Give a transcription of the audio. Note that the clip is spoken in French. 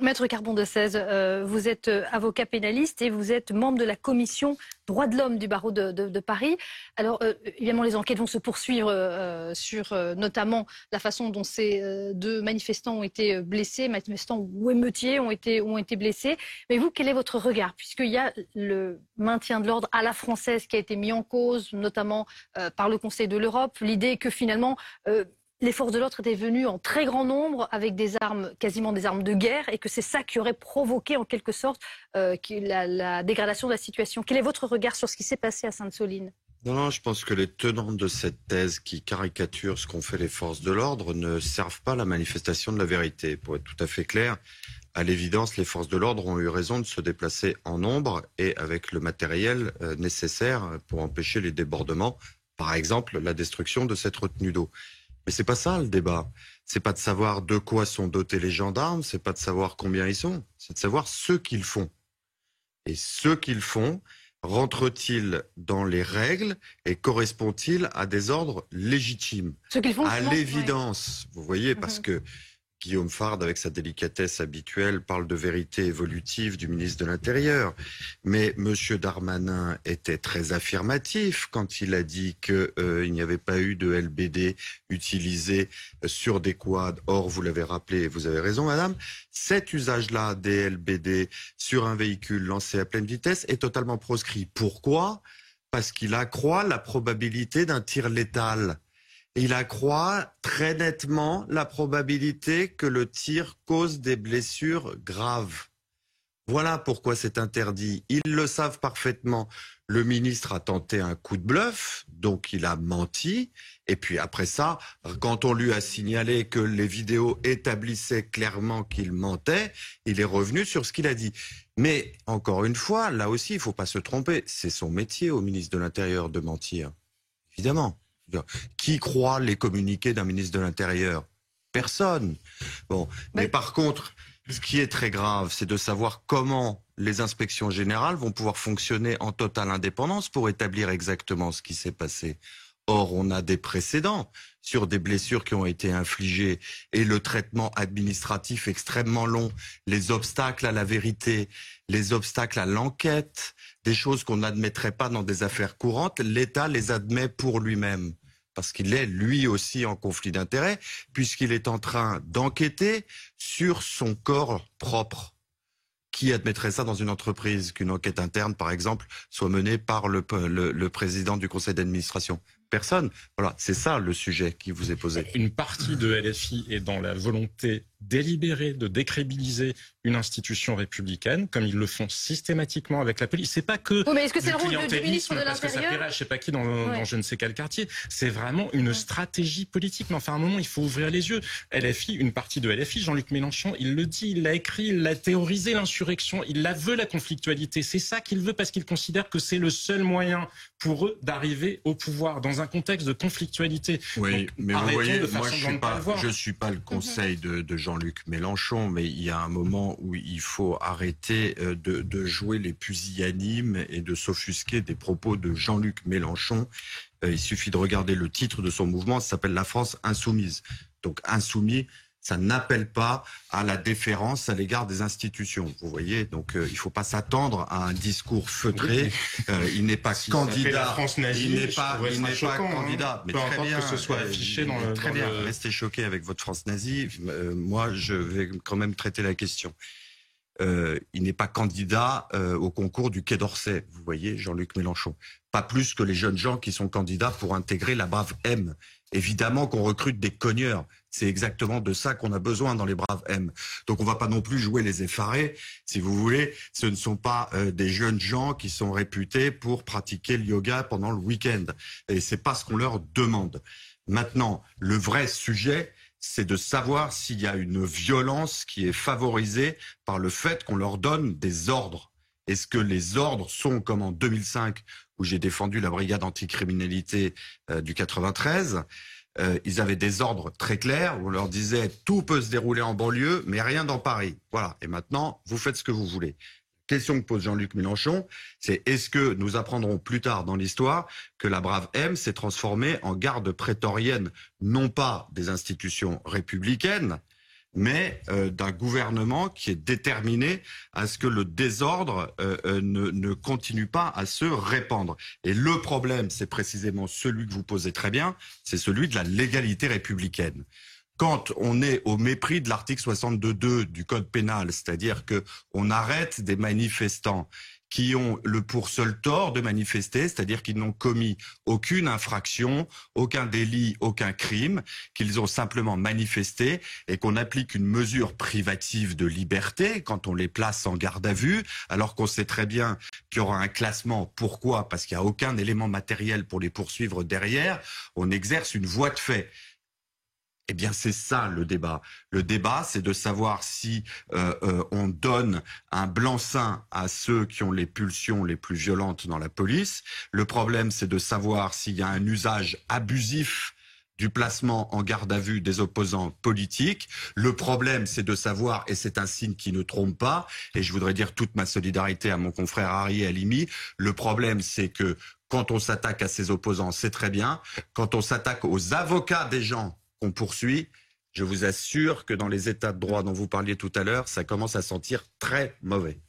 Maître Carbon de 16, vous êtes avocat pénaliste et vous êtes membre de la commission droits de l'homme du barreau de Paris. Alors, évidemment, les enquêtes vont se poursuivre sur notamment la façon dont ces deux manifestants ont été blessés, manifestants ou émeutiers ont été blessés. Mais vous, quel est votre regard? Puisqu'il y a le maintien de l'ordre à la française qui a été mis en cause, notamment par le Conseil de l'Europe. L'idée que finalement... les forces de l'ordre étaient venues en très grand nombre avec des armes, quasiment des armes de guerre, et que c'est ça qui aurait provoqué en quelque sorte la dégradation de la situation. Quel est votre regard sur ce qui s'est passé à Sainte-Soline? Non, je pense que les tenants de cette thèse qui caricature ce qu'ont fait les forces de l'ordre ne servent pas la manifestation de la vérité. Pour être tout à fait clair, à l'évidence, les forces de l'ordre ont eu raison de se déplacer en nombre et avec le matériel nécessaire pour empêcher les débordements, par exemple la destruction de cette retenue d'eau. Mais c'est pas ça le débat. C'est pas de savoir de quoi sont dotés les gendarmes, c'est pas de savoir combien ils sont, c'est de savoir ce qu'ils font. Et ce qu'ils font, rentre-t-il dans les règles et correspond-il à des ordres légitimes? Ce qu'ils font, à l'évidence, vous voyez, parce que Guillaume Fard, avec sa délicatesse habituelle, parle de vérité évolutive du ministre de l'Intérieur. Mais M. Darmanin était très affirmatif quand il a dit qu'il n'y avait pas eu de LBD utilisé sur des quads. Or, vous l'avez rappelé, et vous avez raison, madame, cet usage-là des LBD sur un véhicule lancé à pleine vitesse est totalement proscrit. Pourquoi? Parce qu'il accroît la probabilité d'un tir létal. Il accroît très nettement la probabilité que le tir cause des blessures graves. Voilà pourquoi c'est interdit. Ils le savent parfaitement. Le ministre a tenté un coup de bluff, donc il a menti. Et puis après ça, quand on lui a signalé que les vidéos établissaient clairement qu'il mentait, il est revenu sur ce qu'il a dit. Mais encore une fois, là aussi, il ne faut pas se tromper. C'est son métier au ministre de l'Intérieur de mentir, évidemment. Qui croit les communiqués d'un ministre de l'Intérieur? Personne. Bon, mais par contre, ce qui est très grave, c'est de savoir comment les inspections générales vont pouvoir fonctionner en totale indépendance pour établir exactement ce qui s'est passé. Or, on a des précédents sur des blessures qui ont été infligées et le traitement administratif extrêmement long, les obstacles à la vérité, les obstacles à l'enquête, des choses qu'on n'admettrait pas dans des affaires courantes, l'État les admet pour lui-même. Parce qu'il est lui aussi en conflit d'intérêts, puisqu'il est en train d'enquêter sur son corps propre. Qui admettrait ça dans une entreprise, qu'une enquête interne, par exemple, soit menée par le président du conseil d'administration? Personne. Voilà, c'est ça le sujet qui vous est posé. Une partie de LFI est dans la volonté délibérée de décrédibiliser une institution républicaine, comme ils le font systématiquement avec la police. C'est pas que mais est-ce que c'est le rôle du ministre de parce que ça l'Intérieur? plairait, je sais pas qui dans je ne sais quel quartier. C'est vraiment une stratégie politique. Mais enfin, à un moment, il faut ouvrir les yeux. LFI, une partie de LFI, Jean-Luc Mélenchon, il le dit, il l'a écrit, il l'a théorisé, l'insurrection, il la veut, la conflictualité. C'est ça qu'il veut parce qu'il considère que c'est le seul moyen pour eux d'arriver au pouvoir dans un contexte de conflictualité. Oui, donc, mais vous voyez, moi je ne suis pas le conseil de Jean-Luc Mélenchon, mais il y a un moment où il faut arrêter de jouer les pusillanimes et de s'offusquer des propos de Jean-Luc Mélenchon. Il suffit de regarder le titre de son mouvement, ça s'appelle La France insoumise. Donc insoumis, ça n'appelle pas à la déférence à l'égard des institutions. Vous voyez, donc il ne faut pas s'attendre à un discours feutré. Il n'est pas candidat. Il n'est pas candidat. Mais très bien, que ce soit affiché dans très bien. Restez choqués avec votre France nazie. Moi, je vais quand même traiter la question. Il n'est pas candidat au concours du Quai d'Orsay, vous voyez, Jean-Luc Mélenchon. Pas plus que les jeunes gens qui sont candidats pour intégrer la Brave M. Évidemment qu'on recrute des cogneurs. C'est exactement de ça qu'on a besoin dans les Braves M. Donc on va pas non plus jouer les effarés. Si vous voulez, ce ne sont pas des jeunes gens qui sont réputés pour pratiquer le yoga pendant le week-end. Et c'est pas ce qu'on leur demande. Maintenant, le vrai sujet, c'est de savoir s'il y a une violence qui est favorisée par le fait qu'on leur donne des ordres. Est-ce que les ordres sont comme en 2005, où j'ai défendu la brigade anticriminalité du 93, ils avaient des ordres très clairs, où on leur disait tout peut se dérouler en banlieue, mais rien dans Paris. Voilà, et maintenant, vous faites ce que vous voulez. Question que pose Jean-Luc Mélenchon, c'est est-ce que nous apprendrons plus tard dans l'histoire que la Brave M s'est transformée en garde prétorienne, non pas des institutions républicaines, mais d'un gouvernement qui est déterminé à ce que le désordre ne continue pas à se répandre. Et le problème, c'est précisément celui que vous posez très bien, c'est celui de la légalité républicaine. Quand on est au mépris de l'article 62.2 du Code pénal, c'est-à-dire que on arrête des manifestants qui ont le pour seul tort de manifester, c'est-à-dire qu'ils n'ont commis aucune infraction, aucun délit, aucun crime, qu'ils ont simplement manifesté et qu'on applique une mesure privative de liberté quand on les place en garde à vue, alors qu'on sait très bien qu'il y aura un classement. Pourquoi ? Parce qu'il n'y a aucun élément matériel pour les poursuivre derrière. On exerce une voie de fait. Eh bien, c'est ça le débat. Le débat, c'est de savoir si on donne un blanc-seing à ceux qui ont les pulsions les plus violentes dans la police. Le problème, c'est de savoir s'il y a un usage abusif du placement en garde à vue des opposants politiques. Le problème, c'est de savoir, et c'est un signe qui ne trompe pas, et je voudrais dire toute ma solidarité à mon confrère Harry Halimi, le problème, c'est que quand on s'attaque à ses opposants, c'est très bien. Quand on s'attaque aux avocats des gens qu'on poursuit, je vous assure que dans les états de droit dont vous parliez tout à l'heure, ça commence à sentir très mauvais.